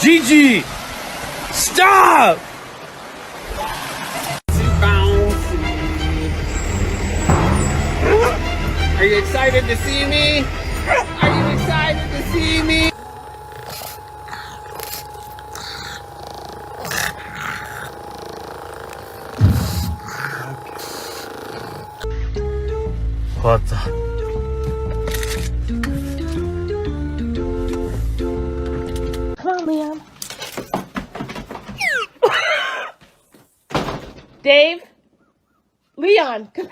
Gigi! Stop! Are you excited to see me? Are you excited to see me? What the? Come on, Leon. Dave? Leon, come.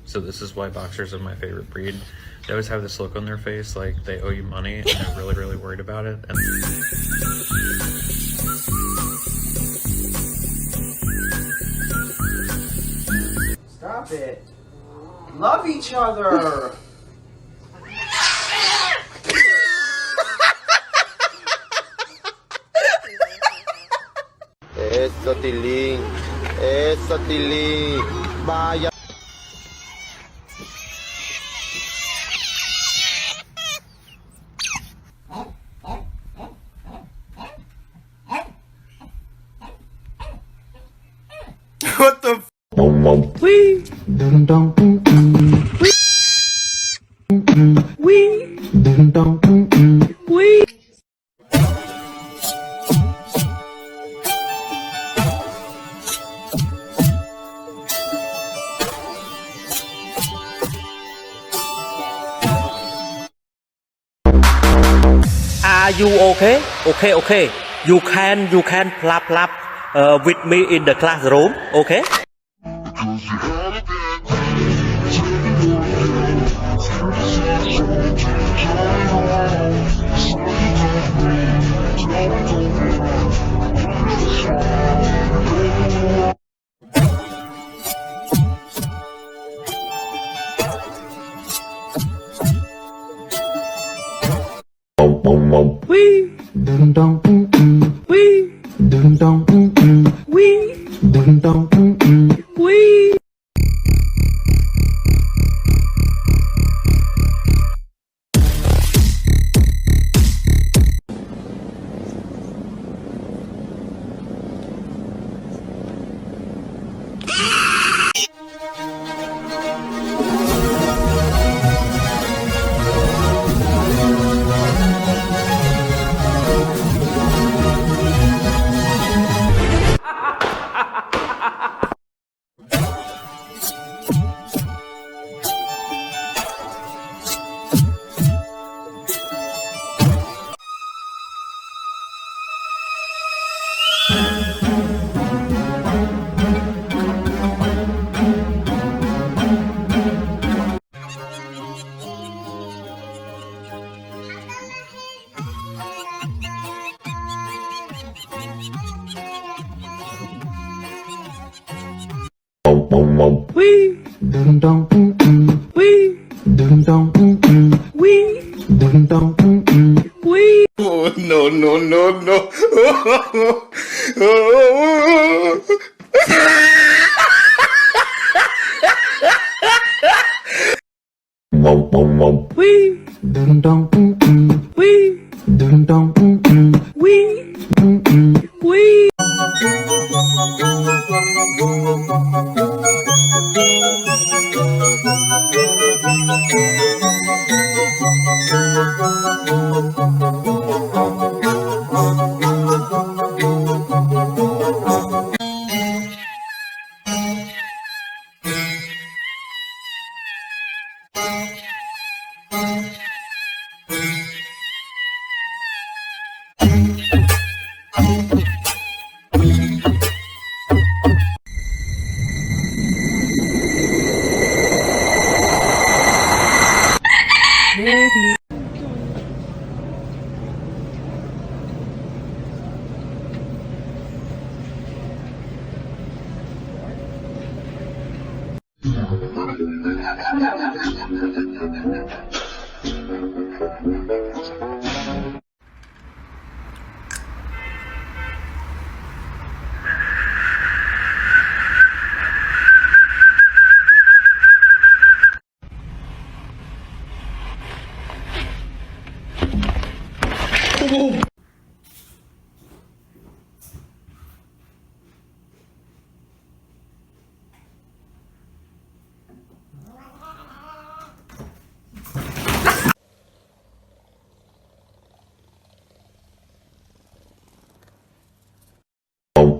So this is why boxers are my favorite breed. They always have this look on their face like they owe you money and they're really, really worried about it. And Stop it. Love each other. Eso, Tilín. Eso, Tilín. Vaya. What the f? Wee. Wee. Wee. Are you okay? Okay. You can plap with me in the classroom, okay? Wee. Wee. Wee. Wee. Wee. Wee. Wee. Wee. Oh, no. Wee. Wee. Wee.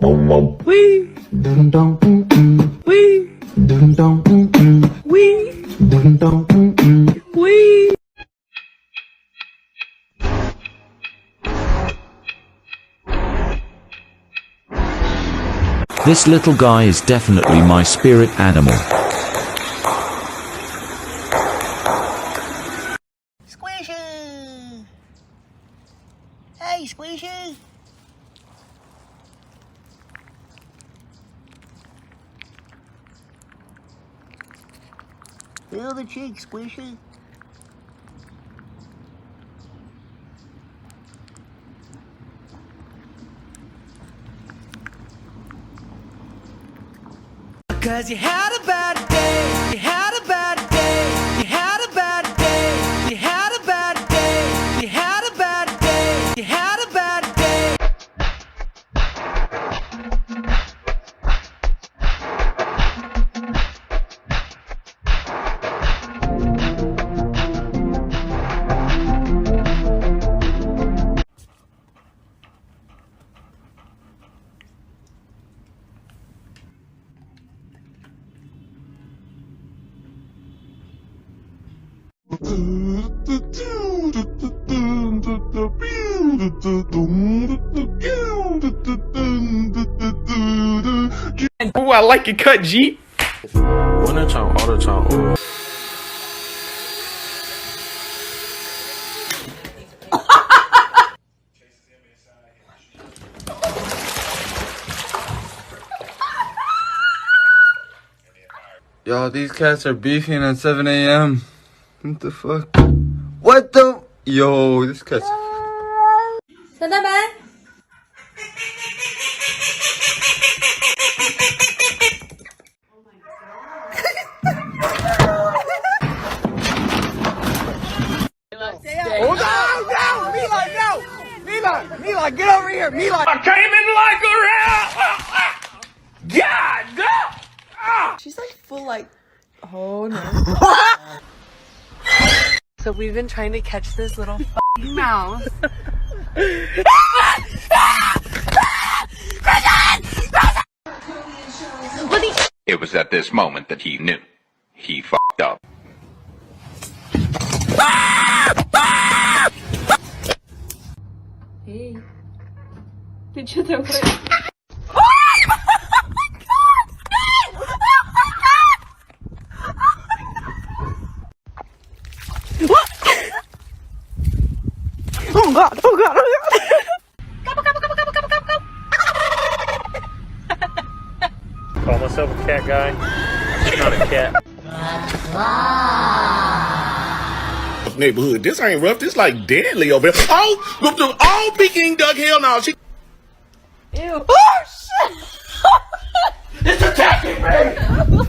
Wee. Dun dun Wee. Dun dun Wee. Dun dun Wee. This little guy is definitely my spirit animal. Squishy! Hey, Squishy! Feel the cheek, Squishy. Cause you had a bad day, you had a bad day, you had a bad day, you had a bad day, you had a bad day, you had a bad day. Ooh, I like your cut, G. One the time, all the time. Yo, these cats are beefing at 7 a.m. What the fuck? What the? Yo, this cat's. Sao ta ba? Oh, no! Mila, no! Mila, get over here! Mila! I came in like a rat. God, no! She's like full like, oh no. So we've been trying to catch this little mouse. It was at this moment that he knew. He fucked up. Hey. Did you throw it? Oh god, oh god, oh god. Call myself a cat guy. I'm not a cat. Neighborhood, this ain't rough. This like deadly over here. Oh, Peking duck. Hell no. She. Ew. Oh shit! It's attacking me.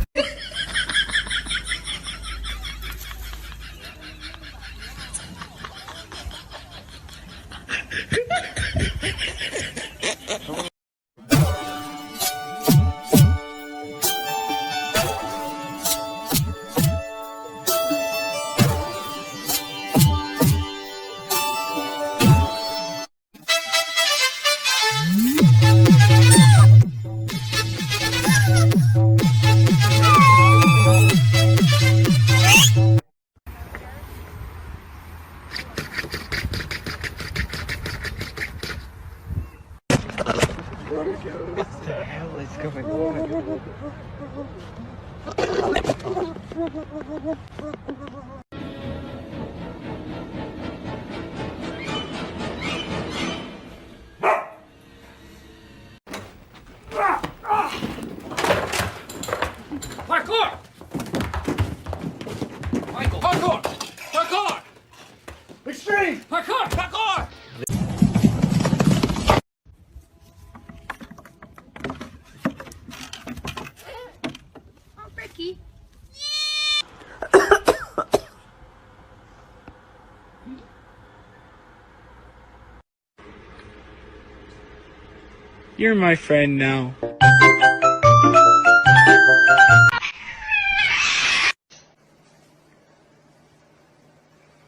What the hell is going on? Parkour! Michael, parkour! Parkour! Extreme! Parkour! Parkour! Ricky. You're my friend now.